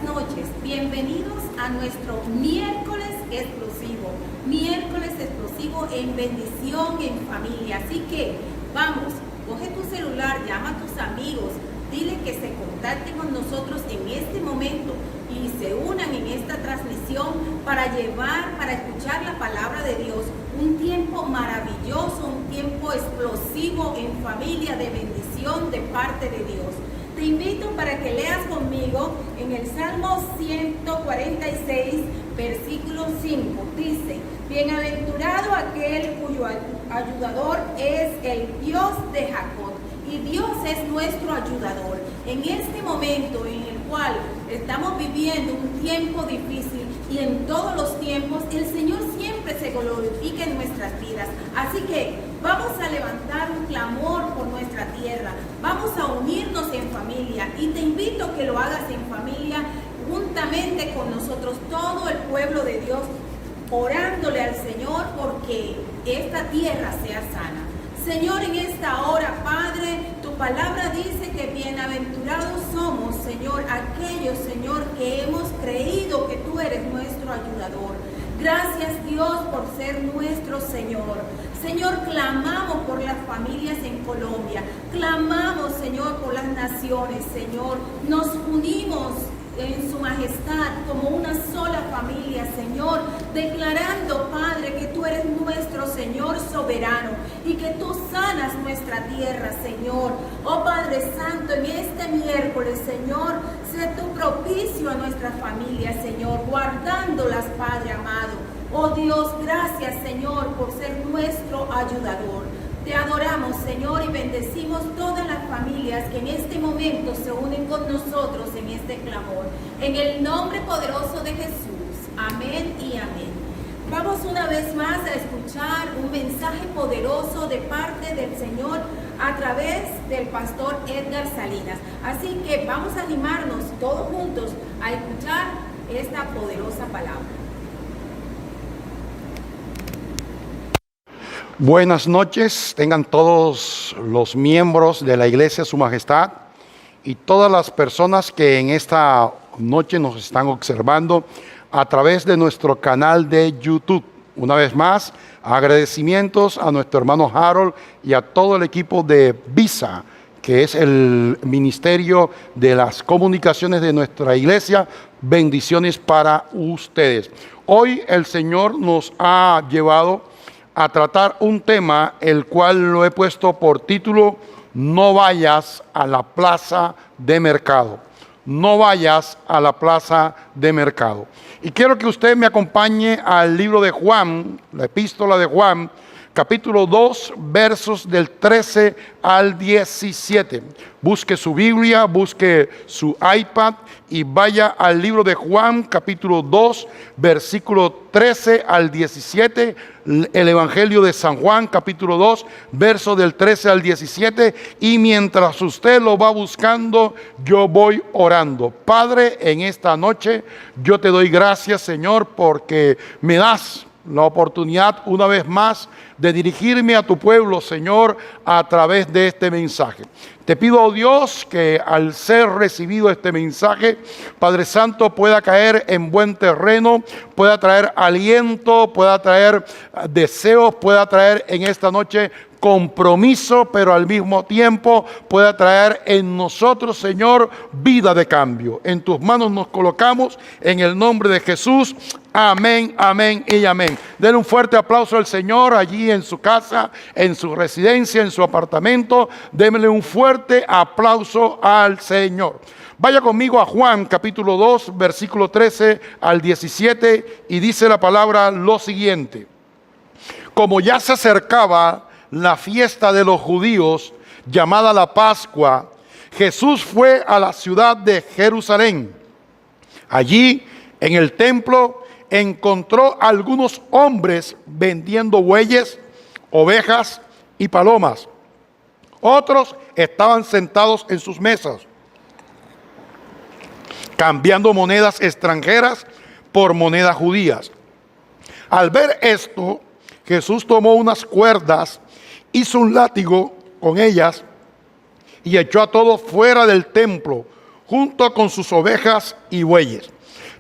noches, bienvenidos a nuestro miércoles explosivo en bendición en familia. Así que vamos, coge tu celular, llama a tus amigos, dile que se contacten con nosotros en este momento y se unan en esta transmisión para escuchar la palabra de Dios. Un tiempo maravilloso, un tiempo explosivo en familia de bendición de parte de Dios. Te invito para que leas conmigo en el Salmo 146, versículo 5. Dice: bienaventurado aquel cuyo ayudador es el Dios de Jacob. Y Dios es nuestro ayudador. En este momento en el cual estamos viviendo un tiempo difícil y en todos los tiempos, el Señor siempre se glorifica en nuestras vidas. Así que vamos a levantar un clamor por nuestra tierra. Vamos a unirnos en familia y te invito a que lo hagas en familia juntamente con nosotros, todo el pueblo de Dios, orándole al Señor porque esta tierra sea sana. Señor, en esta hora, Padre, tu palabra dice que bienaventurados somos, Señor, aquellos, Señor, que hemos creído que tú eres nuestro ayudador. Gracias, Dios, por ser nuestro Señor. Señor, clamamos por las familias en Colombia. Clamamos, Señor, por las naciones, Señor. Nos unimos en su majestad como una sola familia, Señor, declarando, Padre, que tú eres nuestro Señor soberano y que tú sanas nuestra tierra, Señor. Oh Padre Santo, en este miércoles, Señor, sé tú propicio a nuestras familias, Señor, guardándolas, Padre amado. Oh Dios, gracias, Señor, por ser nuestro ayudador. Te adoramos, Señor, y bendecimos todas las familias que en este momento se unen con nosotros en este clamor. En el nombre poderoso de Jesús. Amén y amén. Vamos una vez más a escuchar un mensaje poderoso de parte del Señor a través del pastor Edgar Salinas. Así que vamos a animarnos todos juntos a escuchar esta poderosa palabra. Buenas noches, tengan todos los miembros de la Iglesia Su Majestad y todas las personas que en esta noche nos están observando a través de nuestro canal de YouTube. Una vez más, agradecimientos a nuestro hermano Harold y a todo el equipo de Visa, que es el Ministerio de las Comunicaciones de nuestra Iglesia. Bendiciones para ustedes. Hoy el Señor nos ha llevado a tratar un tema el cual lo he puesto por título: no vayas a la plaza de mercado. No vayas a la plaza de mercado. Y quiero que usted me acompañe al libro de Juan, la epístola de Juan, capítulo 2, versos del 13 al 17. Busque su Biblia, busque su iPad y vaya al libro de Juan, capítulo 2, versículo 13 al 17. El Evangelio de San Juan, capítulo 2, verso del 13 al 17. Y mientras usted lo va buscando, yo voy orando. Padre, en esta noche yo te doy gracias, Señor, porque me das la oportunidad una vez más de dirigirme a tu pueblo, Señor, a través de este mensaje. Te pido, oh Dios, que al ser recibido este mensaje, Padre Santo, pueda caer en buen terreno, pueda traer aliento, pueda traer deseos, pueda traer en esta noche compromiso, pero al mismo tiempo pueda traer en nosotros, Señor, vida de cambio. En tus manos nos colocamos en el nombre de Jesús. Amén, amén y amén. Denle un fuerte aplauso al Señor allí en su casa, en su residencia, en su apartamento. Démele un fuerte aplauso al Señor. Vaya conmigo a Juan capítulo 2, versículo 13 al 17, y dice la palabra lo siguiente: como ya se acercaba la fiesta de los judíos, llamada la Pascua, Jesús fue a la ciudad de Jerusalén. Allí, en el templo, encontró a algunos hombres vendiendo bueyes, ovejas y palomas. Otros estaban sentados en sus mesas, cambiando monedas extranjeras por monedas judías. Al ver esto, Jesús tomó unas cuerdas, hizo un látigo con ellas y echó a todos fuera del templo, junto con sus ovejas y bueyes.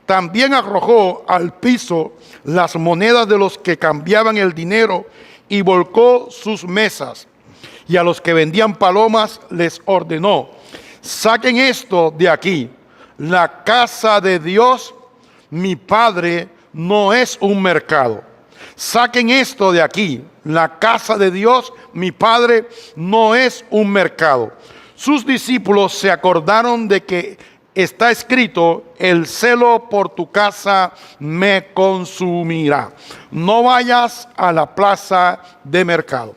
También arrojó al piso las monedas de los que cambiaban el dinero y volcó sus mesas. Y a los que vendían palomas les ordenó: saquen esto de aquí. La casa de Dios, mi Padre, no es un mercado. Saquen esto de aquí. La casa de Dios, mi Padre, no es un mercado. Sus discípulos se acordaron de que está escrito: el celo por tu casa me consumirá. No vayas a la plaza de mercado.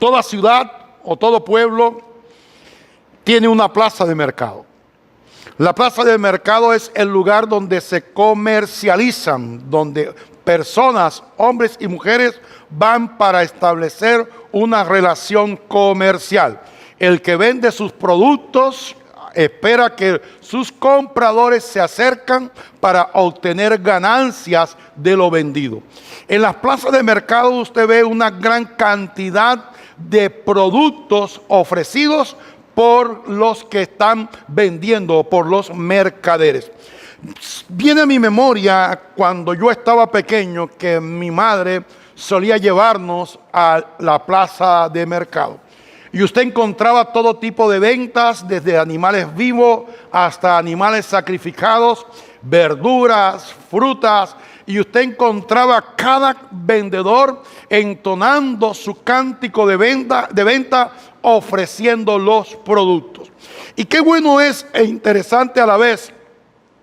Toda ciudad o todo pueblo tiene una plaza de mercado. La plaza de mercado es el lugar donde se comercializan, donde personas, hombres y mujeres, van para establecer una relación comercial. El que vende sus productos espera que sus compradores se acercan para obtener ganancias de lo vendido. En las plazas de mercado usted ve una gran cantidad de productos ofrecidos por los que están vendiendo, por los mercaderes. Viene a mi memoria cuando yo estaba pequeño que mi madre solía llevarnos a la plaza de mercado. Y usted encontraba todo tipo de ventas, desde animales vivos hasta animales sacrificados, verduras, frutas, y usted encontraba cada vendedor entonando su cántico de venta, ofreciendo los productos. Y qué bueno es e interesante a la vez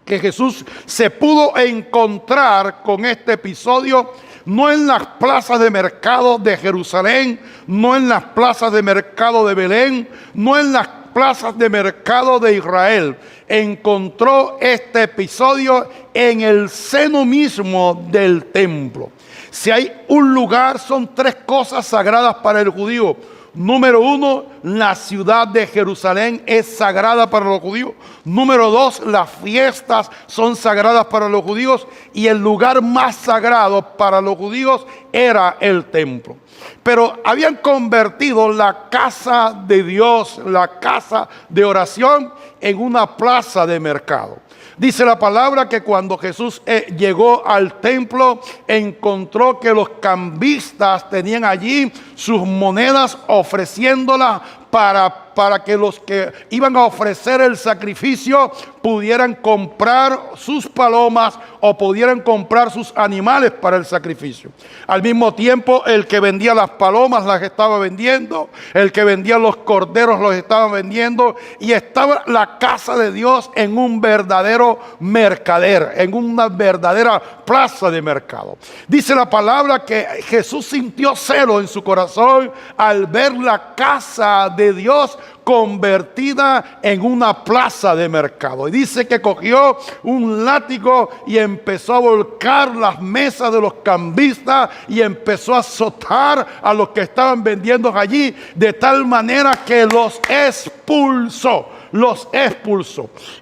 que Jesús se pudo encontrar con este episodio, no en las plazas de mercado de Jerusalén, no en las plazas de mercado de Belén, no en las plazas de mercado de Israel. Encontró este episodio en el seno mismo del templo. Si hay un lugar, son tres cosas sagradas para el judío. Número uno, la ciudad de Jerusalén es sagrada para los judíos. Número dos, las fiestas son sagradas para los judíos. Y el lugar más sagrado para los judíos era el templo. Pero habían convertido la casa de Dios, la casa de oración, en una plaza de mercado. Dice la palabra que cuando Jesús llegó al templo, encontró que los cambistas tenían allí sus monedas ofreciéndolas para que los que iban a ofrecer el sacrificio pudieran comprar sus palomas o pudieran comprar sus animales para el sacrificio. Al mismo tiempo, el que vendía las palomas las estaba vendiendo, el que vendía los corderos los estaba vendiendo, y estaba la casa de Dios en un verdadero mercader, en una verdadera plaza de mercado. Dice la palabra que Jesús sintió celo en su corazón al ver la casa de Dios convertida en una plaza de mercado. Y dice que cogió un látigo y empezó a volcar las mesas de los cambistas y empezó a azotar a los que estaban vendiendo allí, de tal manera que los expulsó.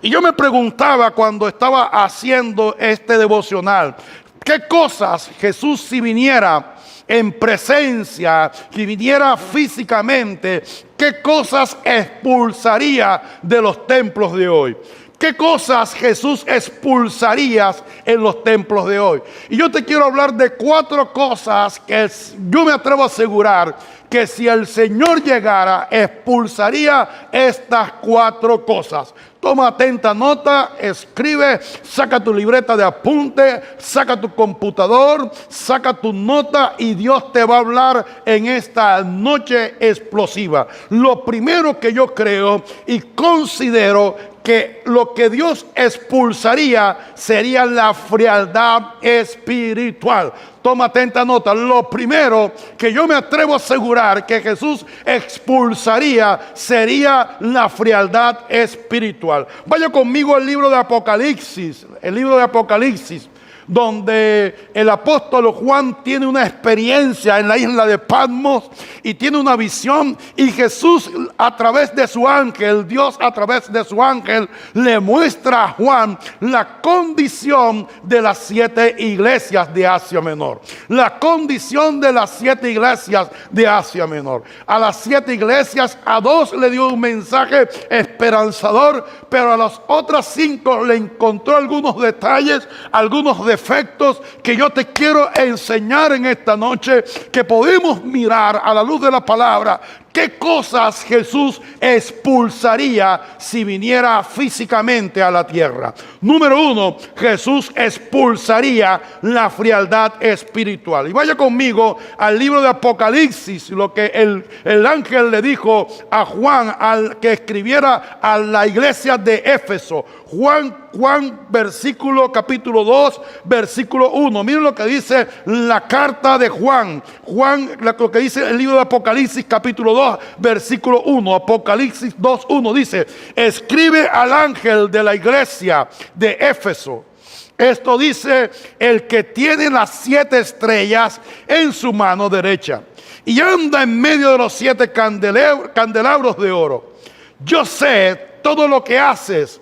Y yo me preguntaba cuando estaba haciendo este devocional, ¿qué cosas Jesús, si viniera en presencia, si viniera físicamente, qué cosas expulsaría de los templos de hoy? ¿Qué cosas Jesús expulsaría en los templos de hoy? Y yo te quiero hablar de 4 cosas que yo me atrevo a asegurar que si el Señor llegara, expulsaría estas 4 cosas. Toma atenta nota, escribe, saca tu libreta de apunte, saca tu computador, saca tu nota y Dios te va a hablar en esta noche explosiva. Lo primero que yo creo y considero que lo que Dios expulsaría sería la frialdad espiritual. Toma atenta nota. Lo primero que yo me atrevo a asegurar que Jesús expulsaría sería la frialdad espiritual. Vaya conmigo al libro de Apocalipsis. El libro de Apocalipsis. donde el apóstol Juan tiene una experiencia en la isla de Patmos y tiene una visión, y Jesús a través de su ángel, Dios a través de su ángel, le muestra a Juan la condición de las 7 iglesias de Asia Menor. La condición de las 7 iglesias de Asia Menor. A las 7 iglesias, a 2 le dio un mensaje esperanzador, pero a las otras 5 le encontró algunos detalles, algunos defectos que yo te quiero enseñar en esta noche, que podemos mirar a la luz de la palabra. ¿Qué cosas Jesús expulsaría si viniera físicamente a la tierra? Número 1, Jesús expulsaría la frialdad espiritual. Y vaya conmigo al libro de Apocalipsis, lo que el ángel le dijo a Juan, al que escribiera a la iglesia de Éfeso. Juan, capítulo 2, versículo 1. Miren lo que dice la carta de Juan. Lo que dice el libro de Apocalipsis, capítulo 2, versículo 1. Apocalipsis 2, 1 dice: escribe al ángel de la iglesia de Éfeso. Esto dice el que tiene las 7 estrellas en su mano derecha y anda en medio de los 7 candelabros de oro. Yo sé todo lo que haces.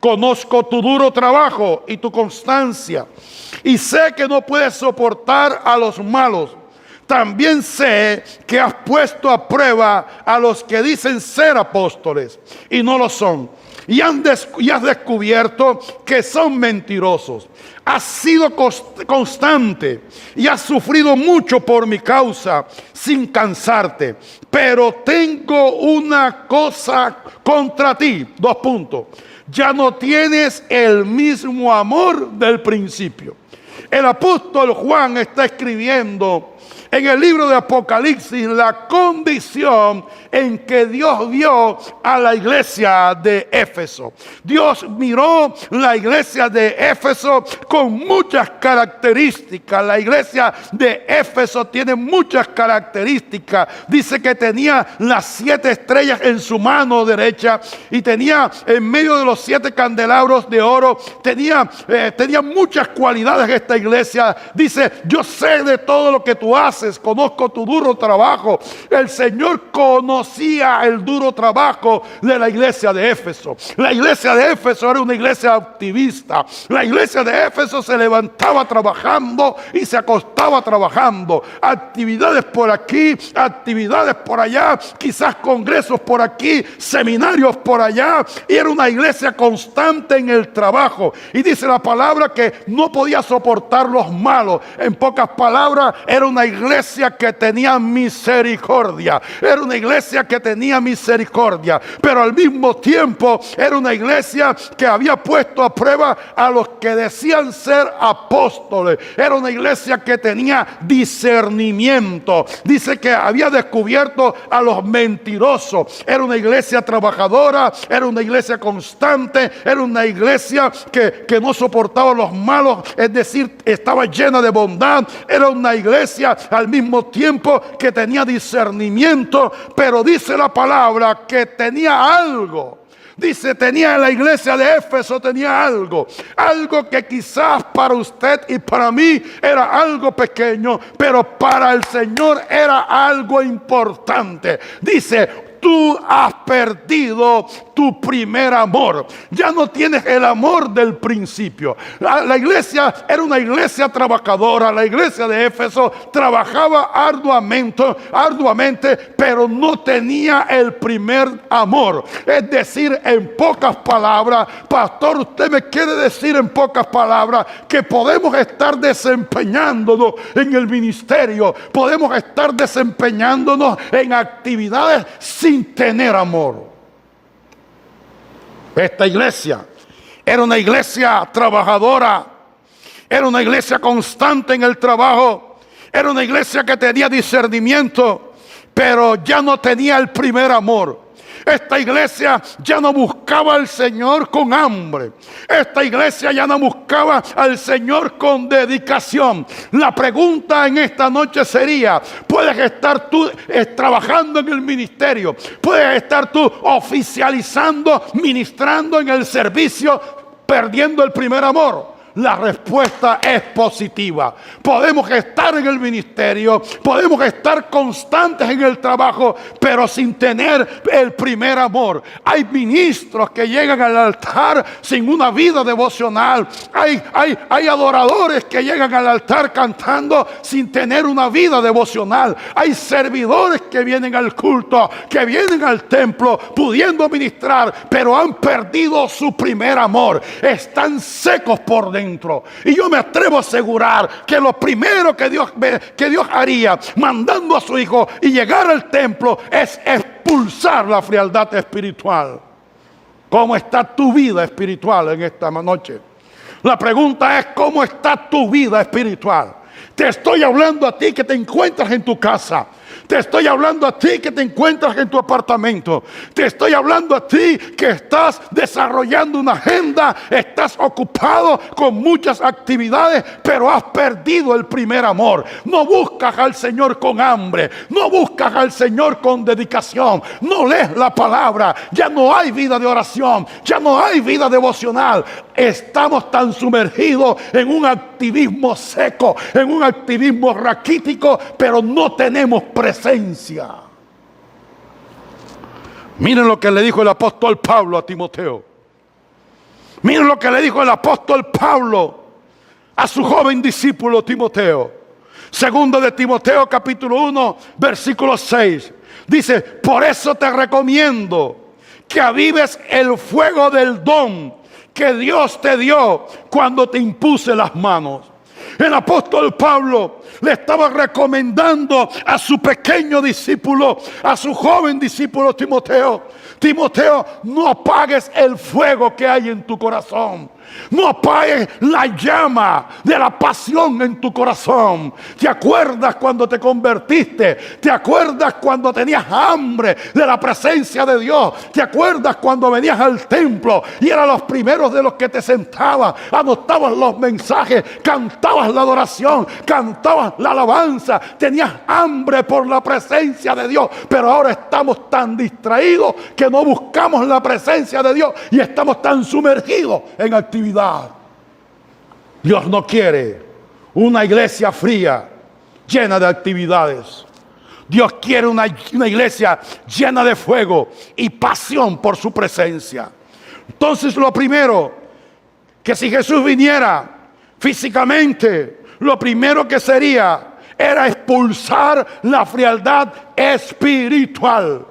Conozco tu duro trabajo y tu constancia, y sé que no puedes soportar a los malos. También sé que has puesto a prueba a los que dicen ser apóstoles y no lo son, y has descubierto que son mentirosos. Has sido constante y has sufrido mucho por mi causa sin cansarte. Pero tengo una cosa contra ti. 2 puntos. Ya no tienes el mismo amor del principio. El apóstol Juan está escribiendo en el libro de Apocalipsis la condición en que Dios vio a la iglesia de Éfeso. Dios miró la iglesia de Éfeso con muchas características. La iglesia de Éfeso tiene muchas características. Dice que tenía las 7 estrellas en su mano derecha y tenía en medio de los 7 candelabros de oro, tenía muchas cualidades esta iglesia. Dice: yo sé de todo lo que tú haces, conozco tu duro trabajo. El Señor conocía el duro trabajo de la iglesia de Éfeso. La iglesia de Éfeso era una iglesia activista. La iglesia de Éfeso se levantaba trabajando y se acostaba trabajando. Actividades por aquí, actividades por allá, quizás congresos por aquí, seminarios por allá. Y era una iglesia constante en el trabajo. Y dice la palabra que no podía soportar los malos. En pocas palabras, era una iglesia que tenía misericordia. Era una iglesia que tenía misericordia, pero al mismo tiempo era una iglesia que había puesto a prueba a los que decían ser apóstoles. Era una iglesia que tenía discernimiento. Dice que había descubierto a los mentirosos. Era una iglesia trabajadora, era una iglesia constante, era una iglesia que no soportaba a los malos, es decir, estaba llena de bondad. Era una iglesia al mismo tiempo que tenía discernimiento, pero dice la palabra que tenía algo. Dice, tenía en la iglesia de Éfeso, tenía algo que quizás para usted y para mí era algo pequeño, pero para el Señor era algo importante. Dice: tú has perdido tu primer amor. Ya no tienes el amor del principio. La iglesia era una iglesia trabajadora. La iglesia de Éfeso trabajaba arduamente, pero no tenía el primer amor. Es decir, en pocas palabras, pastor, usted me quiere decir en pocas palabras que podemos estar desempeñándonos en el ministerio, podemos estar desempeñándonos en actividades sin tener amor. Esta iglesia era una iglesia trabajadora, era una iglesia constante en el trabajo, era una iglesia que tenía discernimiento, pero ya no tenía el primer amor. Esta iglesia ya no buscaba al Señor con hambre. Esta iglesia ya no buscaba al Señor con dedicación. La pregunta en esta noche sería: ¿puedes estar tú trabajando en el ministerio? ¿Puedes estar tú oficializando, ministrando en el servicio, perdiendo el primer amor? La respuesta es positiva. Podemos estar en el ministerio, podemos estar constantes en el trabajo, pero sin tener el primer amor. Hay ministros que llegan al altar sin una vida devocional. Hay adoradores que llegan al altar cantando sin tener una vida devocional. Hay servidores que vienen al culto, que vienen al templo pudiendo ministrar, pero han perdido su primer amor. Están secos por dentro. Y yo me atrevo a asegurar que lo primero que Dios haría mandando a su hijo y llegar al templo es expulsar la frialdad espiritual. ¿Cómo está tu vida espiritual en esta noche? La pregunta es: ¿cómo está tu vida espiritual? Te estoy hablando a ti que te encuentras en tu casa. Te estoy hablando a ti que te encuentras en tu apartamento. Te estoy hablando a ti que estás desarrollando una agenda. Estás ocupado con muchas actividades, pero has perdido el primer amor. No buscas al Señor con hambre. No buscas al Señor con dedicación. No lees la palabra. Ya no hay vida de oración. Ya no hay vida devocional. Estamos tan sumergidos en un activismo seco, en un activismo raquítico, pero no tenemos presencia. Miren lo que le dijo el apóstol Pablo a Timoteo. Miren lo que le dijo el apóstol Pablo a su joven discípulo Timoteo. Segundo de Timoteo capítulo 1 versículo 6. Dice: por eso te recomiendo que avives el fuego del don que Dios te dio cuando te impuse las manos. El apóstol Pablo le estaba recomendando a su pequeño discípulo, a su joven discípulo Timoteo: Timoteo, no apagues el fuego que hay en tu corazón. No apagues la llama de la pasión en tu corazón. ¿Te acuerdas cuando te convertiste? ¿Te acuerdas cuando tenías hambre de la presencia de Dios? ¿Te acuerdas cuando venías al templo y eran los primeros de los que te sentabas, anotabas los mensajes, cantabas la adoración, cantabas la alabanza? Tenías hambre por la presencia de Dios, pero ahora estamos tan distraídos que no buscamos la presencia de Dios y estamos tan sumergidos en actividad. Dios no quiere una iglesia fría, llena de actividades. Dios quiere una iglesia llena de fuego y pasión por su presencia. Entonces, lo primero, que si Jesús viniera físicamente, lo primero que sería era expulsar la frialdad espiritual.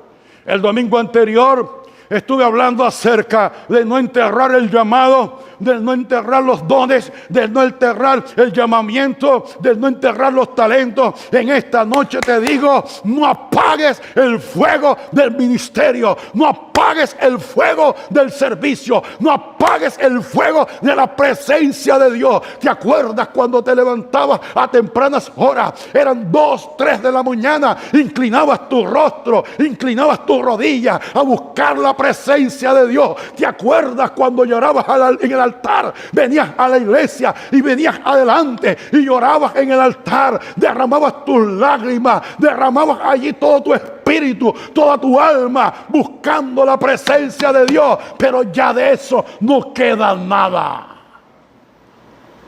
El domingo anterior estuve hablando acerca de no enterrar el llamado, de no enterrar los dones, de no enterrar el llamamiento, de no enterrar los talentos. En esta noche te digo: no apagues el fuego del ministerio, no apagues el fuego del servicio, no apagues el fuego de la presencia de Dios. ¿Te acuerdas cuando te levantabas a tempranas horas? Eran 2, 3 de la mañana, inclinabas tu rostro, inclinabas tu rodilla a buscar la presencia de Dios. ¿Te acuerdas cuando llorabas en el altar? Venías a la iglesia y venías adelante y llorabas en el altar, derramabas tus lágrimas, derramabas allí todo tu espíritu, toda tu alma, buscando la presencia de Dios, pero ya de eso no queda nada.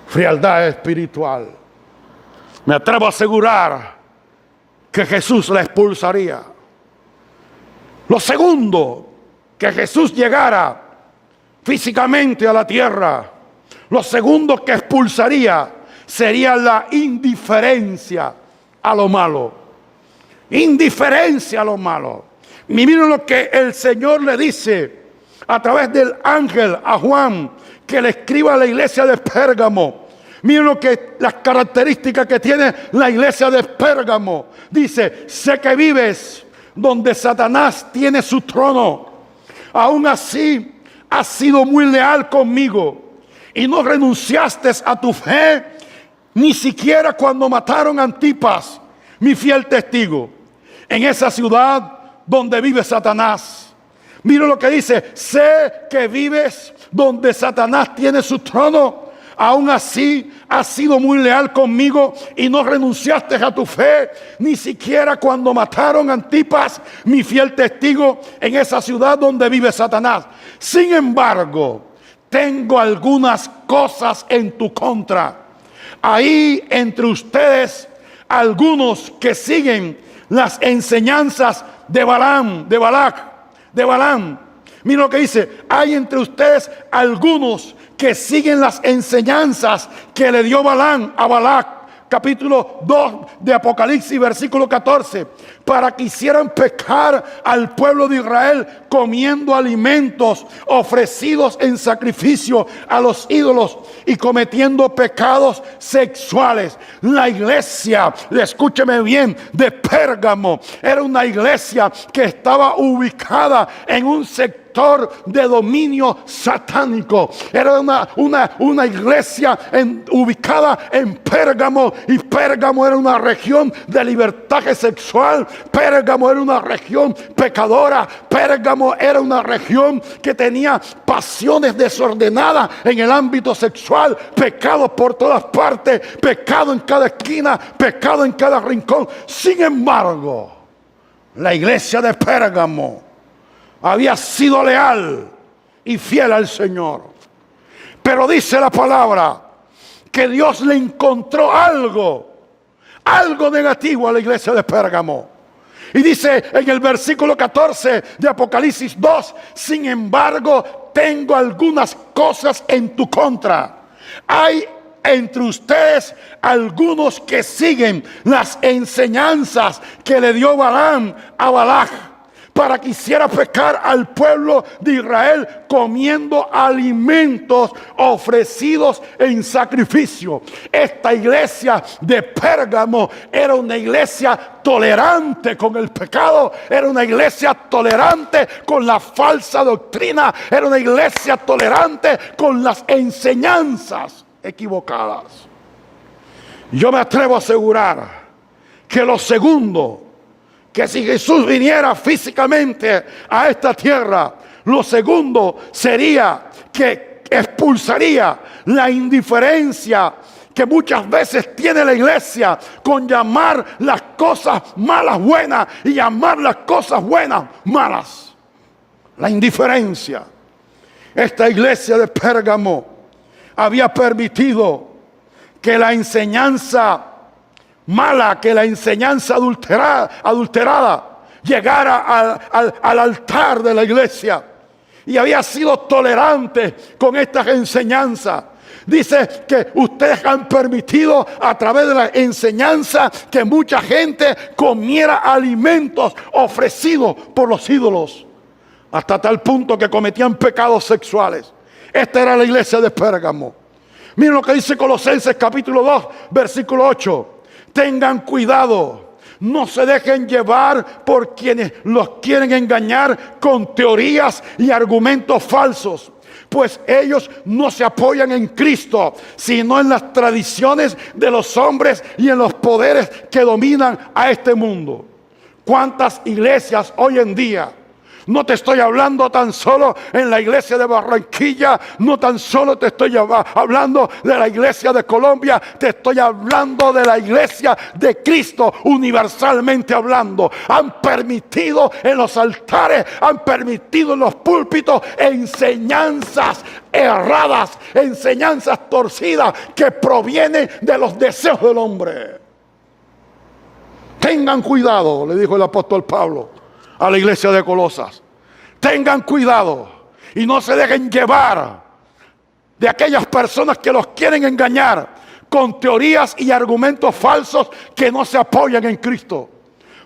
Frialdad espiritual. Me atrevo a asegurar que Jesús la expulsaría. Lo segundo, que Jesús llegara físicamente a la tierra, lo segundo que expulsaría sería la indiferencia a lo malo. Indiferencia a lo malo. Y miren lo que el Señor le dice a través del ángel a Juan, que le escriba a la iglesia de Pérgamo. Miren las características que tiene la iglesia de Pérgamo. Dice: sé que vives donde Satanás tiene su trono. Aún así has sido muy leal conmigo y no renunciaste a tu fe, ni siquiera cuando mataron a Antipas, mi fiel testigo, en esa ciudad donde vive Satanás. Mira lo que dice: sé que vives donde Satanás tiene su trono. Aún así has sido muy leal conmigo y no renunciaste a tu fe, ni siquiera cuando mataron a Antipas, mi fiel testigo, en esa ciudad donde vive Satanás. Sin embargo, tengo algunas cosas en tu contra. Hay entre ustedes algunos que siguen las enseñanzas de Balaam, de Balaam. Mira lo que dice: hay entre ustedes algunos que siguen las enseñanzas que le dio Balaam a Balac. Capítulo 2 de Apocalipsis, versículo 14, para que hicieran pecar al pueblo de Israel comiendo alimentos ofrecidos en sacrificio a los ídolos y cometiendo pecados sexuales. La iglesia, escúcheme bien, de Pérgamo era una iglesia que estaba ubicada en un sector de dominio satánico. Era una iglesia ubicada en Pérgamo, y Pérgamo era una región de libertinaje sexual. Pérgamo era una región pecadora. Pérgamo era una región que tenía pasiones desordenadas en el ámbito sexual, pecado por todas partes, pecado en cada esquina, pecado en cada rincón. Sin embargo, la iglesia de Pérgamo había sido leal y fiel al Señor. Pero dice la palabra que Dios le encontró algo negativo a la iglesia de Pérgamo. Y dice en el versículo 14 de Apocalipsis 2: sin embargo, tengo algunas cosas en tu contra. Hay entre ustedes algunos que siguen las enseñanzas que le dio Balaam a Balac, para que hiciera pecar al pueblo de Israel comiendo alimentos ofrecidos en sacrificio. Esta iglesia de Pérgamo era una iglesia tolerante con el pecado, era una iglesia tolerante con la falsa doctrina, era una iglesia tolerante con las enseñanzas equivocadas. Yo me atrevo a asegurar que lo segundo, que si Jesús viniera físicamente a esta tierra, lo segundo sería que expulsaría la indiferencia que muchas veces tiene la iglesia con llamar las cosas malas buenas y llamar las cosas buenas malas. La indiferencia. Esta iglesia de Pérgamo había permitido que la enseñanza mala, que la enseñanza adulterada llegara al altar de la iglesia, y había sido tolerante con estas enseñanzas. Dice que ustedes han permitido a través de la enseñanza que mucha gente comiera alimentos ofrecidos por los ídolos, hasta tal punto que cometían pecados sexuales. Esta era la iglesia de Pérgamo. Miren lo que dice Colosenses capítulo 2, versículo 8. Tengan cuidado, no se dejen llevar por quienes los quieren engañar con teorías y argumentos falsos, pues ellos no se apoyan en Cristo, sino en las tradiciones de los hombres y en los poderes que dominan a este mundo. ¿Cuántas iglesias hoy en día? No te estoy hablando tan solo en la iglesia de Barranquilla, no tan solo te estoy hablando de la iglesia de Colombia, te estoy hablando de la iglesia de Cristo, universalmente hablando. Han permitido en los altares, han permitido en los púlpitos enseñanzas erradas, enseñanzas torcidas que provienen de los deseos del hombre. Tengan cuidado, le dijo el apóstol Pablo a la iglesia de Colosas. Tengan cuidado y no se dejen llevar de aquellas personas que los quieren engañar con teorías y argumentos falsos que no se apoyan en Cristo.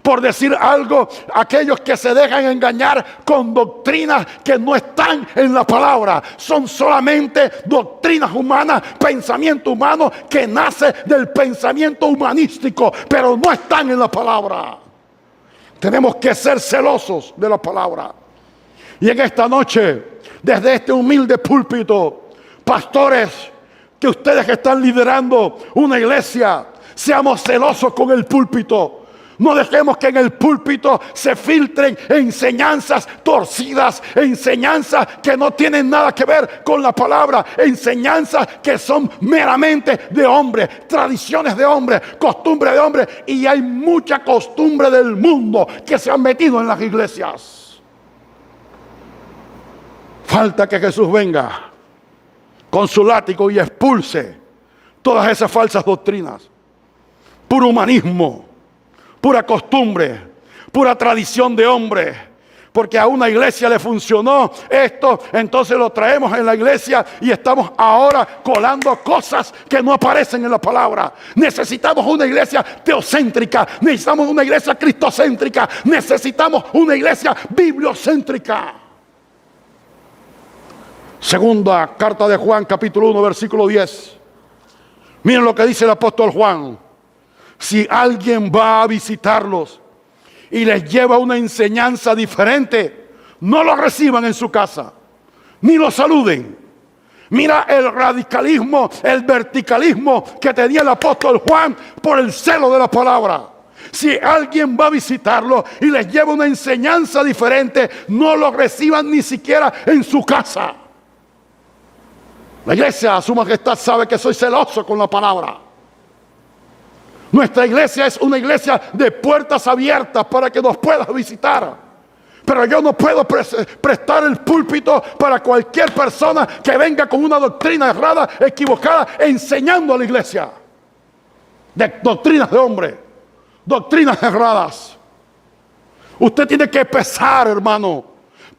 Por decir algo, aquellos que se dejan engañar con doctrinas que no están en la palabra, son solamente doctrinas humanas, pensamiento humano que nace del pensamiento humanístico, pero no están en la palabra. Tenemos que ser celosos de la palabra. Y en esta noche, desde este humilde púlpito, pastores, que ustedes que están liderando una iglesia, seamos celosos con el púlpito. No dejemos que en el púlpito se filtren enseñanzas torcidas, enseñanzas que no tienen nada que ver con la palabra, enseñanzas que son meramente de hombre, tradiciones de hombre, costumbre de hombre. Y hay mucha costumbre del mundo que se han metido en las iglesias. Falta que Jesús venga con su látigo y expulse todas esas falsas doctrinas. Puro humanismo, pura costumbre, pura tradición de hombre. Porque a una iglesia le funcionó esto, entonces lo traemos en la iglesia y estamos ahora colando cosas que no aparecen en la palabra. Necesitamos una iglesia teocéntrica, necesitamos una iglesia cristocéntrica, necesitamos una iglesia bibliocéntrica. Segunda carta de Juan, capítulo 1, versículo 10. Miren lo que dice el apóstol Juan. Si alguien va a visitarlos y les lleva una enseñanza diferente, no lo reciban en su casa, ni lo saluden. Mira el radicalismo, el verticalismo que tenía el apóstol Juan por el celo de la palabra. Si alguien va a visitarlo y les lleva una enseñanza diferente, no lo reciban ni siquiera en su casa. La iglesia, su majestad, sabe que soy celoso con la palabra. Nuestra iglesia es una iglesia de puertas abiertas para que nos puedas visitar. Pero yo no puedo prestar el púlpito para cualquier persona que venga con una doctrina errada, equivocada, enseñando a la iglesia. Doctrinas de hombre, doctrinas erradas. Usted tiene que pesar, hermano.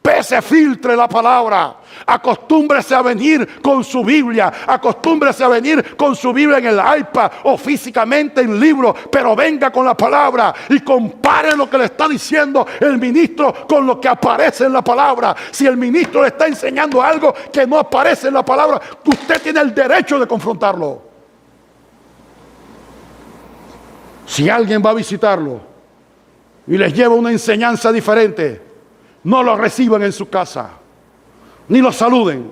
Pese, filtre la palabra. Acostúmbrese a venir con su Biblia. Acostúmbrese a venir con su Biblia en el iPad o físicamente en libro. Pero venga con la palabra y compare lo que le está diciendo el ministro con lo que aparece en la palabra. Si el ministro le está enseñando algo que no aparece en la palabra, usted tiene el derecho de confrontarlo. Si alguien va a visitarlo y les lleva una enseñanza diferente, no lo reciban en su casa, ni lo saluden.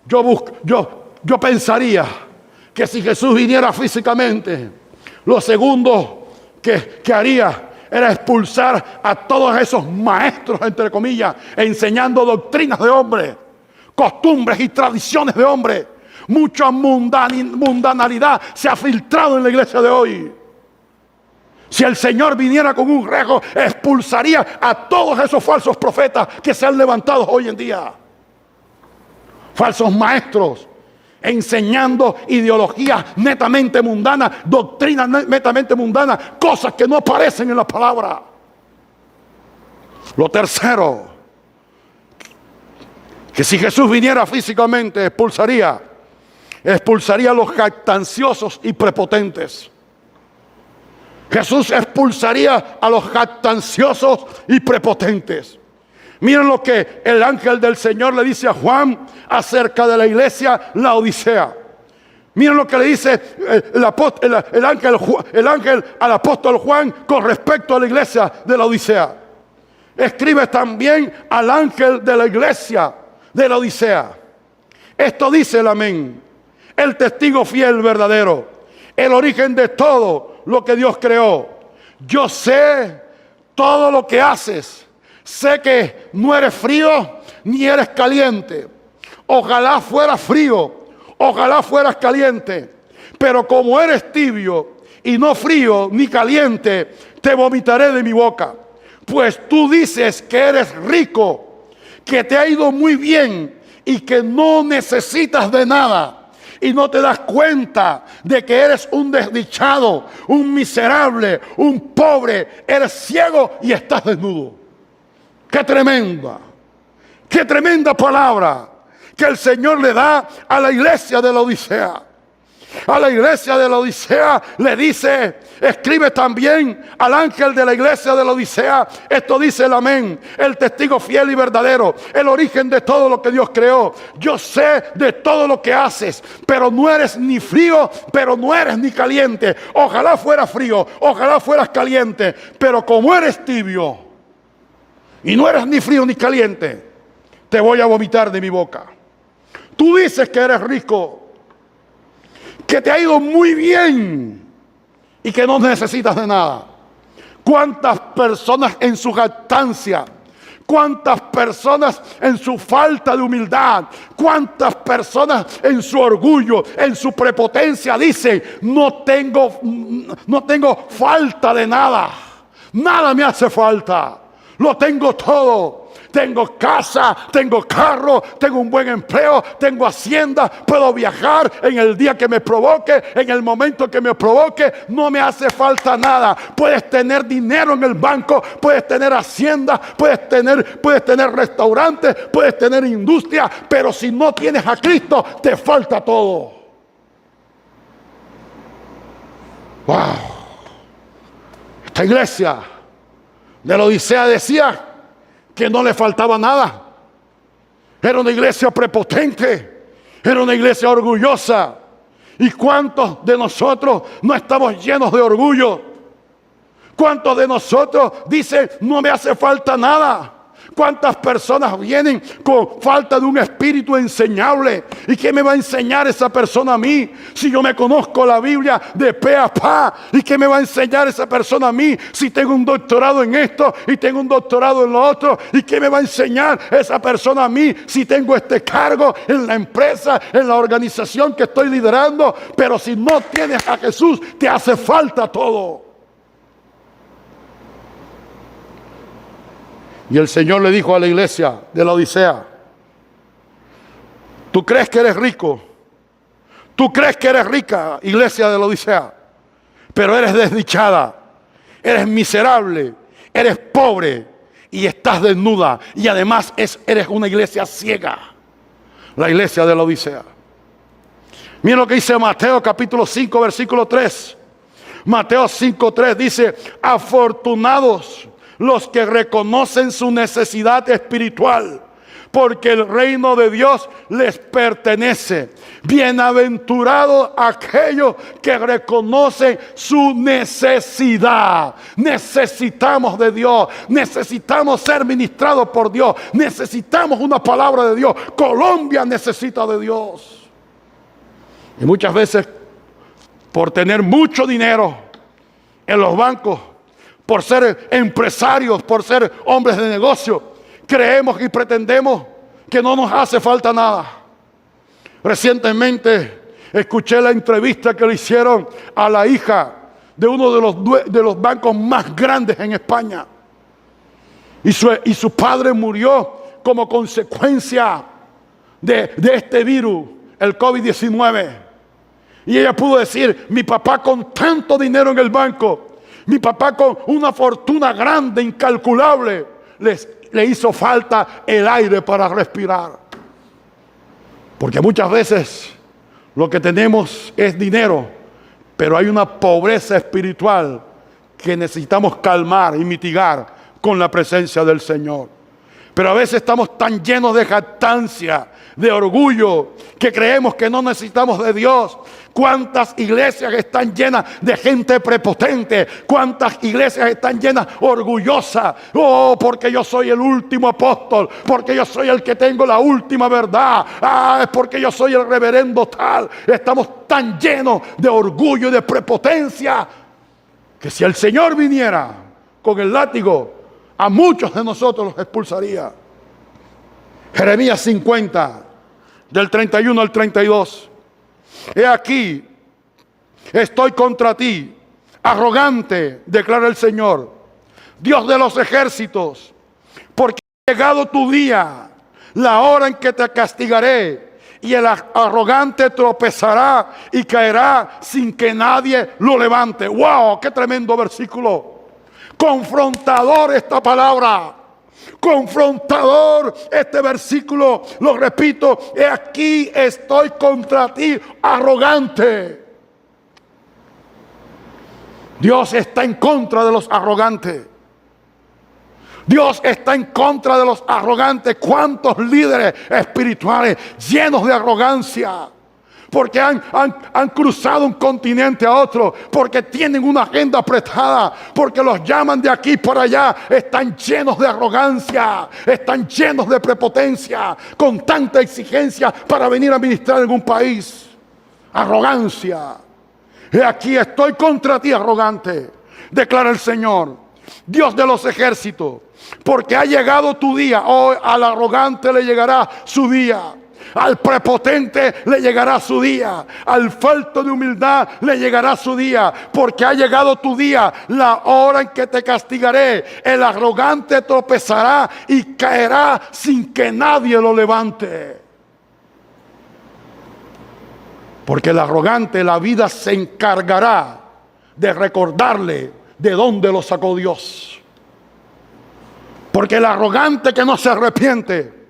Yo pensaría que si Jesús viniera físicamente, lo segundo que haría era expulsar a todos esos maestros, entre comillas, enseñando doctrinas de hombre, costumbres y tradiciones de hombre. Mucha mundanalidad se ha filtrado en la iglesia de hoy. Si el Señor viniera con un rejo, expulsaría a todos esos falsos profetas que se han levantado hoy en día. Falsos maestros, enseñando ideologías netamente mundanas, doctrinas netamente mundanas, cosas que no aparecen en la palabra. Lo tercero, que si Jesús viniera físicamente, expulsaría a los jactanciosos y prepotentes. Jesús expulsaría a los jactanciosos y prepotentes. Miren lo que el ángel del Señor le dice a Juan acerca de la iglesia Laodicea. Miren lo que le dice el ángel al apóstol Juan con respecto a la iglesia de Laodicea. Escribe también al ángel de la iglesia de Laodicea. Esto dice el amén, el testigo fiel verdadero, el origen de todo lo que Dios creó. Yo sé todo lo que haces. Sé que no eres frío ni eres caliente. Ojalá fueras frío, ojalá fueras caliente. Pero como eres tibio y no frío ni caliente, te vomitaré de mi boca. Pues tú dices que eres rico, que te ha ido muy bien y que no necesitas de nada. Y no te das cuenta de que eres un desdichado, un miserable, un pobre, eres ciego y estás desnudo. ¡Qué tremenda palabra que el Señor le da a la iglesia de Laodicea! A la iglesia de Laodicea le dice, escribe también al ángel de la iglesia de Laodicea, esto dice el amén, el testigo fiel y verdadero, el origen de todo lo que Dios creó. Yo sé de todo lo que haces, pero no eres ni frío, pero no eres ni caliente. Ojalá fueras frío, ojalá fueras caliente, pero como eres tibio y no eres ni frío ni caliente, te voy a vomitar de mi boca. Tú dices que eres rico, que te ha ido muy bien y que no necesitas de nada. ¿Cuántas personas en su jactancia? ¿Cuántas personas en su falta de humildad? ¿Cuántas personas en su orgullo, en su prepotencia dicen, no tengo falta de nada? Nada me hace falta. Lo tengo todo. tengo casa, tengo carro, tengo un buen empleo, tengo hacienda, puedo viajar en el día que me provoque, en el momento que me provoque, no me hace falta nada. Puedes tener dinero en el banco, puedes tener hacienda, puedes tener restaurantes, puedes tener industria, pero si no tienes a Cristo, te falta todo. ¡Wow! Esta iglesia de la Odisea decía que no le faltaba nada. Era una iglesia prepotente, era una iglesia orgullosa. ¿Y cuántos de nosotros no estamos llenos de orgullo? ¿Cuántos de nosotros dicen, no me hace falta nada? ¿Cuántas personas vienen con falta de un espíritu enseñable? ¿Y qué me va a enseñar esa persona a mí? Si yo me conozco la Biblia de pe a pa. ¿Y qué me va a enseñar esa persona a mí? Si tengo un doctorado en esto y tengo un doctorado en lo otro. ¿Y qué me va a enseñar esa persona a mí? Si tengo este cargo en la empresa, en la organización que estoy liderando. Pero si no tienes a Jesús, te hace falta todo. Y el Señor le dijo a la iglesia de la Odisea: ¿tú crees que eres rico? ¿Tú crees que eres rica, iglesia de la Odisea? Pero eres desdichada, eres miserable, eres pobre y estás desnuda. Y además eres una iglesia ciega, la iglesia de la Odisea. Miren lo que dice Mateo capítulo 5, versículo 3. Mateo 5:3 dice: afortunados los que reconocen su necesidad espiritual, porque el reino de Dios les pertenece. Bienaventurados aquellos que reconocen su necesidad. Necesitamos de Dios, necesitamos ser ministrados por Dios, necesitamos una palabra de Dios. Colombia necesita de Dios. Y muchas veces, por tener mucho dinero en los bancos, por ser empresarios, por ser hombres de negocio, creemos y pretendemos que no nos hace falta nada. Recientemente escuché la entrevista que le hicieron a la hija de uno de los bancos más grandes en España. Y su padre murió como consecuencia de este virus, el COVID-19. Y ella pudo decir: mi papá con tanto dinero en el banco, mi papá con una fortuna grande, incalculable, le hizo falta el aire para respirar. Porque muchas veces lo que tenemos es dinero, pero hay una pobreza espiritual que necesitamos calmar y mitigar con la presencia del Señor. Pero a veces estamos tan llenos de jactancia, de orgullo, que creemos que no necesitamos de Dios. ¿Cuántas iglesias están llenas de gente prepotente? ¿Cuántas iglesias están llenas orgullosas? Oh, porque yo soy el último apóstol, porque yo soy el que tengo la última verdad. Ah, es porque yo soy el reverendo tal. Estamos tan llenos de orgullo y de prepotencia que si el Señor viniera con el látigo, a muchos de nosotros los expulsaría. Jeremías 50, del 31 al 32. He aquí, estoy contra ti, arrogante, declara el Señor, Dios de los ejércitos, porque ha llegado tu día, la hora en que te castigaré, y el arrogante tropezará y caerá sin que nadie lo levante. ¡Wow! ¡Qué tremendo versículo! Confrontador esta palabra. Confrontador este versículo. Lo repito: he aquí estoy contra ti, arrogante. Dios está en contra de los arrogantes. Dios está en contra de los arrogantes. ¿Cuántos líderes espirituales llenos de arrogancia? Porque han cruzado un continente a otro, porque tienen una agenda apretada, porque los llaman de aquí para allá. Están llenos de arrogancia, están llenos de prepotencia, con tanta exigencia para venir a ministrar en un país. Arrogancia. He aquí estoy contra ti, arrogante, declara el Señor, Dios de los ejércitos, porque ha llegado tu día. Hoy al arrogante le llegará su día. Al prepotente le llegará su día. Al falto de humildad le llegará su día. Porque ha llegado tu día, la hora en que te castigaré. El arrogante tropezará y caerá sin que nadie lo levante. Porque el arrogante, la vida se encargará de recordarle de dónde lo sacó Dios. Porque el arrogante que no se arrepiente,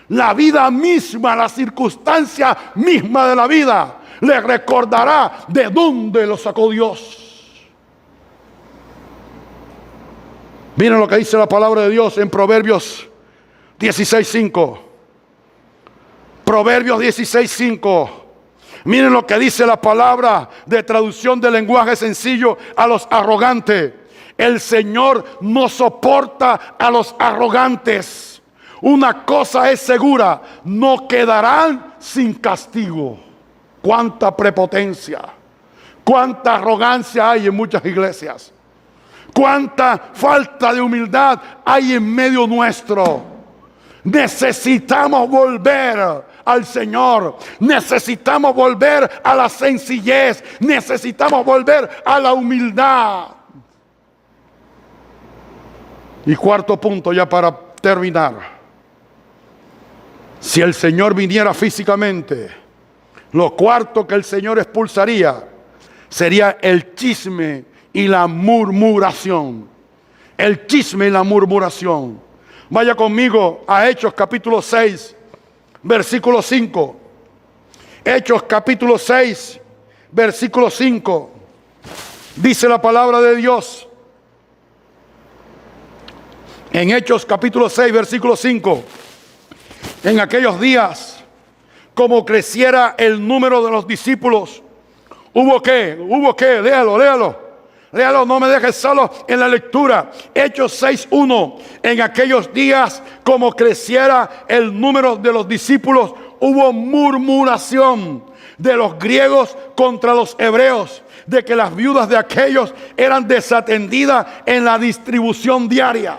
la vida misma, la circunstancia misma de la vida, le recordará de dónde lo sacó Dios. Miren lo que dice la palabra de Dios en Proverbios 16:5. Proverbios 16:5. Miren lo que dice la palabra de traducción del lenguaje sencillo a los arrogantes. El Señor no soporta a los arrogantes. Una cosa es segura, no quedarán sin castigo. Cuánta prepotencia, cuánta arrogancia hay en muchas iglesias. Cuánta falta de humildad hay en medio nuestro. Necesitamos volver al Señor. Necesitamos volver a la sencillez. Necesitamos volver a la humildad. Y cuarto punto, ya para terminar. Si el Señor viniera físicamente, lo cuarto que el Señor expulsaría sería el chisme y la murmuración. El chisme y la murmuración. Vaya conmigo a Hechos capítulo 6, versículo 5. Hechos capítulo 6, versículo 5. Dice la palabra de Dios. En Hechos capítulo 6, versículo 5. En aquellos días, como creciera el número de los discípulos, ¿hubo qué? Léalo, no me dejes solo en la lectura. Hechos 6:1. En aquellos días, como creciera el número de los discípulos, hubo murmuración de los griegos contra los hebreos, de que las viudas de aquellos eran desatendidas en la distribución diaria.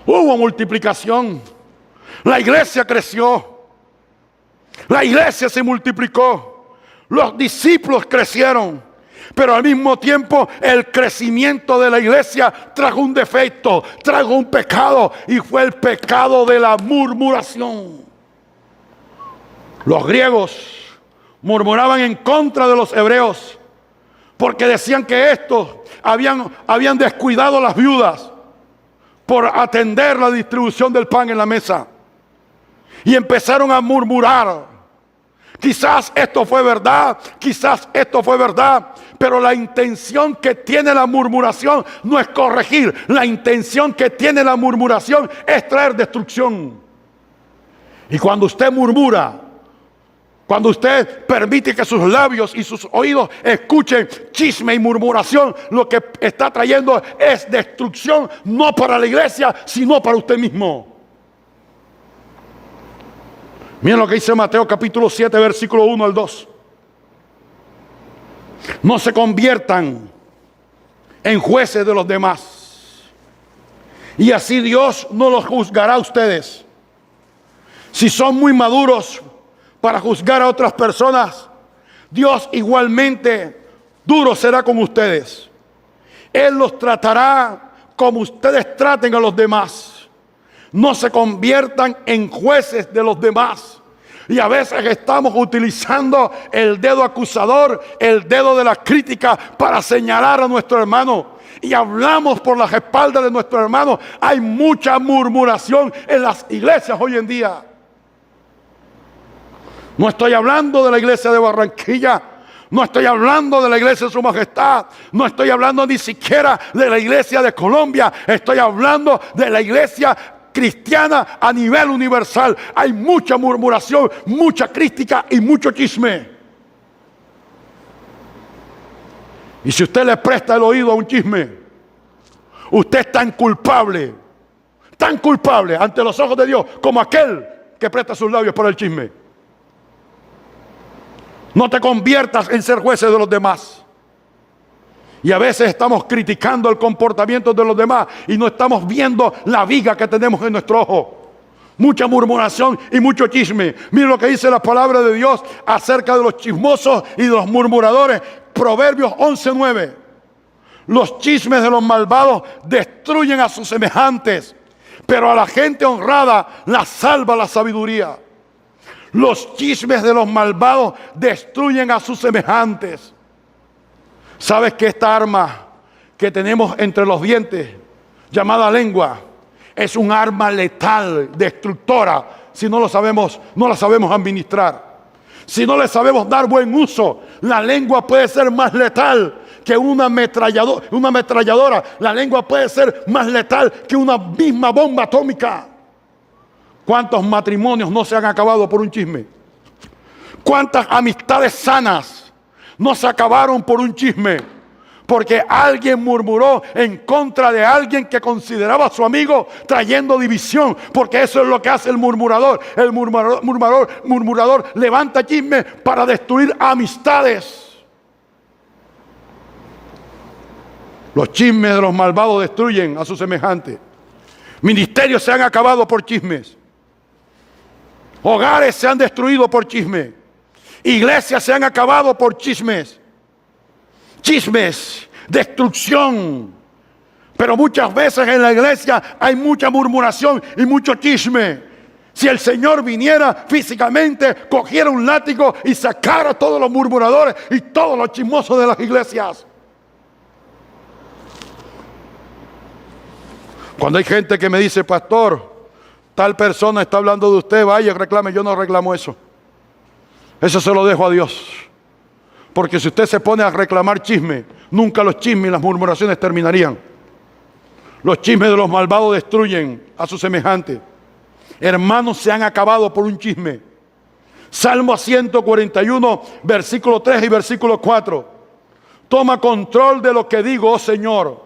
Hubo multiplicación. La iglesia creció. La iglesia se multiplicó. Los discípulos crecieron. Pero al mismo tiempo el crecimiento de la iglesia trajo un defecto, trajo un pecado, y fue el pecado de la murmuración. Los griegos murmuraban en contra de los hebreos porque decían que estos habían descuidado a las viudas por atender la distribución del pan en la mesa, y empezaron a murmurar. Quizás esto fue verdad, pero la intención que tiene la murmuración no es corregir. La intención que tiene la murmuración es traer destrucción. Y cuando usted murmura, cuando usted permite que sus labios y sus oídos escuchen chisme y murmuración, lo que está trayendo es destrucción, no para la iglesia, sino para usted mismo. Miren lo que dice Mateo capítulo 7, versículo 1 al 2. No se conviertan en jueces de los demás, y así Dios no los juzgará a ustedes. Si son muy maduros para juzgar a otras personas, Dios igualmente duro será con ustedes. Él los tratará como ustedes traten a los demás. No se conviertan en jueces de los demás. Y a veces estamos utilizando el dedo acusador, el dedo de la crítica, para señalar a nuestro hermano. Y hablamos por las espaldas de nuestro hermano. Hay mucha murmuración en las iglesias hoy en día. No estoy hablando de la iglesia de Barranquilla. No estoy hablando de la iglesia de Su Majestad. No estoy hablando ni siquiera de la iglesia de Colombia. Estoy hablando de la iglesia cristiana a nivel universal. Hay mucha murmuración, mucha crítica y mucho chisme. Y si usted le presta el oído a un chisme, usted es tan culpable ante los ojos de Dios como aquel que presta sus labios para el chisme. No te conviertas en ser jueces de los demás. Y a veces estamos criticando el comportamiento de los demás y no estamos viendo la viga que tenemos en nuestro ojo. Mucha murmuración y mucho chisme. Mire lo que dice la palabra de Dios acerca de los chismosos y de los murmuradores. Proverbios 11:9. Los chismes de los malvados destruyen a sus semejantes, pero a la gente honrada la salva la sabiduría. Los chismes de los malvados destruyen a sus semejantes. ¿Sabes que esta arma que tenemos entre los dientes, llamada lengua, es un arma letal, destructora, si no la sabemos administrar? Si no le sabemos dar buen uso, la lengua puede ser más letal que una ametralladora. La lengua puede ser más letal que una misma bomba atómica. ¿Cuántos matrimonios no se han acabado por un chisme? ¿Cuántas amistades sanas no se acabaron por un chisme? Porque alguien murmuró en contra de alguien que consideraba su amigo, trayendo división. Porque eso es lo que hace el murmurador. El murmurador levanta chisme para destruir amistades. Los chismes de los malvados destruyen a sus semejantes. Ministerios se han acabado por chismes. Hogares se han destruido por chismes. Iglesias se han acabado por chismes. Chismes, destrucción. Pero muchas veces en la iglesia hay mucha murmuración y mucho chisme. Si el Señor viniera físicamente, cogiera un látigo y sacara a todos los murmuradores y todos los chismosos de las iglesias. Cuando hay gente que me dice, pastor, tal persona está hablando de usted, vaya, reclame. Yo no reclamo eso. Eso se lo dejo a Dios. Porque si usted se pone a reclamar chisme, nunca los chismes y las murmuraciones terminarían. Los chismes de los malvados destruyen a sus semejantes. Hermanos se han acabado por un chisme. Salmo 141, versículo 3 y versículo 4. Toma control de lo que digo, oh Señor,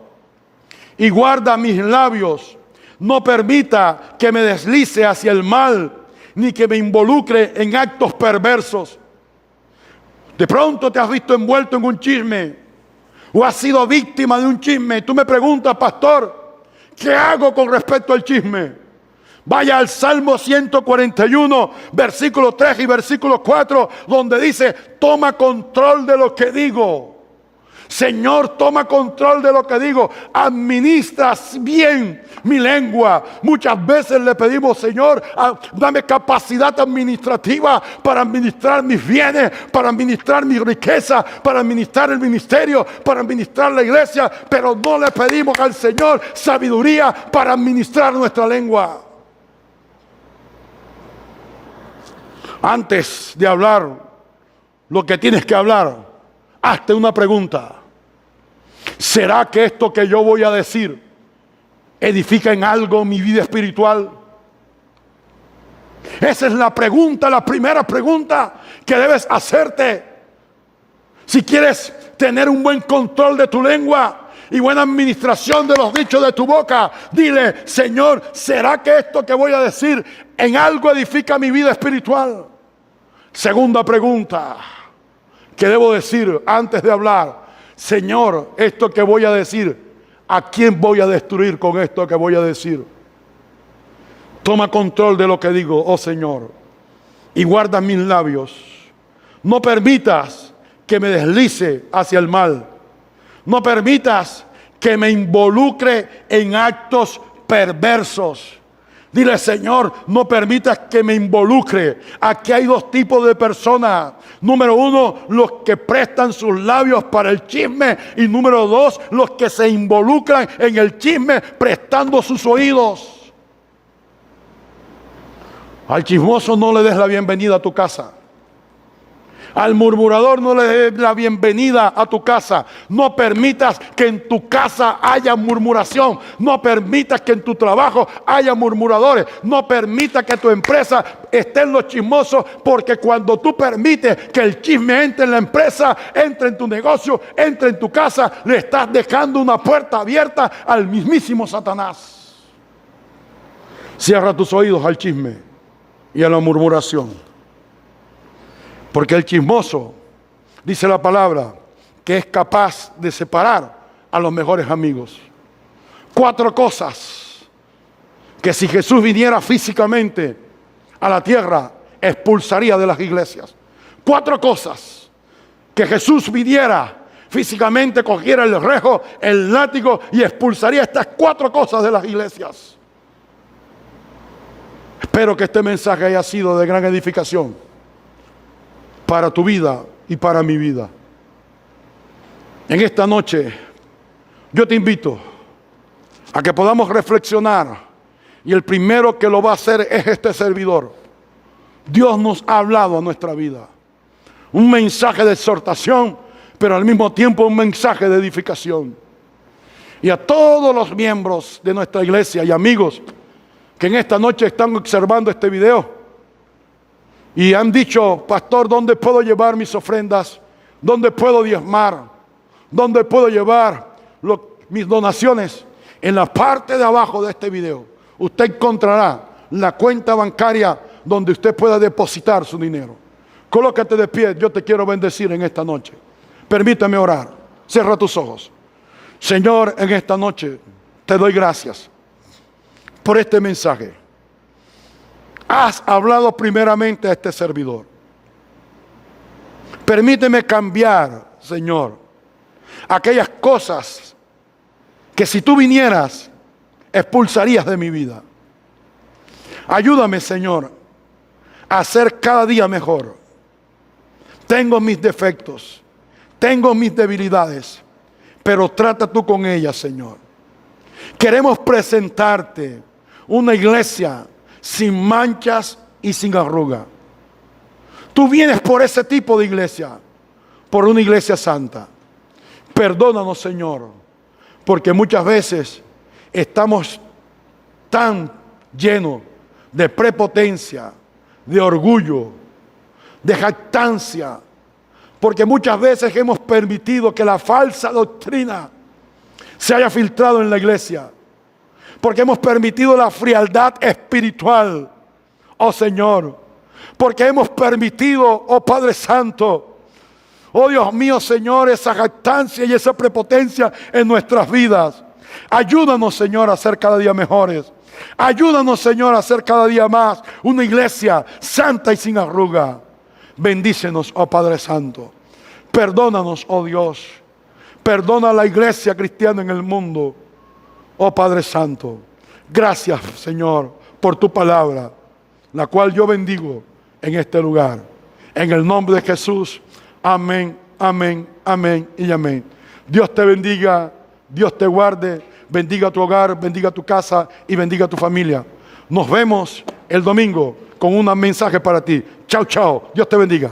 y guarda mis labios. No permita que me deslice hacia el mal, ni que me involucre en actos perversos. De pronto te has visto envuelto en un chisme o has sido víctima de un chisme. Y tú me preguntas, pastor, ¿qué hago con respecto al chisme? Vaya al Salmo 141, versículo 3 y versículo 4, donde dice, toma control de lo que digo. Señor, toma control de lo que digo. Administras bien mi lengua. Muchas veces le pedimos, Señor, dame capacidad administrativa para administrar mis bienes, para administrar mi riqueza, para administrar el ministerio, para administrar la iglesia. Pero no le pedimos al Señor sabiduría para administrar nuestra lengua. Antes de hablar lo que tienes que hablar, hazte una pregunta. ¿Será que esto que yo voy a decir edifica en algo mi vida espiritual? Esa es la pregunta, la primera pregunta que debes hacerte. Si quieres tener un buen control de tu lengua y buena administración de los dichos de tu boca, dile, Señor, ¿será que esto que voy a decir en algo edifica mi vida espiritual? Segunda pregunta que debo decir antes de hablar. Señor, esto que voy a decir, ¿a quién voy a destruir con esto que voy a decir? Toma control de lo que digo, oh Señor, y guarda mis labios. No permitas que me deslice hacia el mal. No permitas que me involucre en actos perversos. Dile, Señor, no permitas que me involucre. Aquí hay dos tipos de personas. Número uno, los que prestan sus labios para el chisme. Y número dos, los que se involucran en el chisme prestando sus oídos. Al chismoso no le des la bienvenida a tu casa. Al murmurador no le des la bienvenida a tu casa. No permitas que en tu casa haya murmuración. No permitas que en tu trabajo haya murmuradores. No permitas que tu empresa esté en los chismosos, porque cuando tú permites que el chisme entre en la empresa, entre en tu negocio, entre en tu casa, le estás dejando una puerta abierta al mismísimo Satanás. Cierra tus oídos al chisme y a la murmuración. Porque el chismoso, dice la palabra, que es capaz de separar a los mejores amigos. 4 cosas que si Jesús viniera físicamente a la tierra, expulsaría de las iglesias. 4 cosas. Que Jesús viniera físicamente, cogiera el rejo, el látigo y expulsaría estas 4 cosas de las iglesias. Espero que este mensaje haya sido de gran edificación para tu vida y para mi vida. En esta noche yo te invito a que podamos reflexionar, y el primero que lo va a hacer es este servidor. Dios nos ha hablado a nuestra vida. Un mensaje de exhortación, pero al mismo tiempo un mensaje de edificación. Y a todos los miembros de nuestra iglesia y amigos que en esta noche están observando este video y han dicho: pastor, ¿dónde puedo llevar mis ofrendas? ¿Dónde puedo diezmar? ¿Dónde puedo llevar mis donaciones? En la parte de abajo de este video usted encontrará la cuenta bancaria donde usted pueda depositar su dinero. Colócate de pie, yo te quiero bendecir en esta noche. Permítame orar. Cierra tus ojos. Señor, en esta noche te doy gracias por este mensaje. Has hablado primeramente a este servidor. Permíteme cambiar, Señor, aquellas cosas que si tú vinieras, expulsarías de mi vida. Ayúdame, Señor, a ser cada día mejor. Tengo mis defectos, tengo mis debilidades, pero trata tú con ellas, Señor. Queremos presentarte una iglesia sin manchas y sin arruga. Tú vienes por ese tipo de iglesia, por una iglesia santa. Perdónanos, Señor, porque muchas veces estamos tan llenos de prepotencia, de orgullo, de jactancia, porque muchas veces hemos permitido que la falsa doctrina se haya filtrado en la iglesia, porque hemos permitido la frialdad espiritual, oh Señor, porque hemos permitido, oh Padre Santo, oh Dios mío, Señor, esa jactancia y esa prepotencia en nuestras vidas. Ayúdanos, Señor, a ser cada día mejores. Ayúdanos, Señor, a ser cada día más una iglesia santa y sin arruga. Bendícenos, oh Padre Santo. Perdónanos, oh Dios. Perdona a la iglesia cristiana en el mundo, oh Padre Santo. Gracias, Señor, por tu palabra, la cual yo bendigo en este lugar. En el nombre de Jesús. Amén, amén, amén y amén. Dios te bendiga, Dios te guarde, bendiga tu hogar, bendiga tu casa y bendiga tu familia. Nos vemos el domingo con un mensaje para ti. Chao, chao. Dios te bendiga.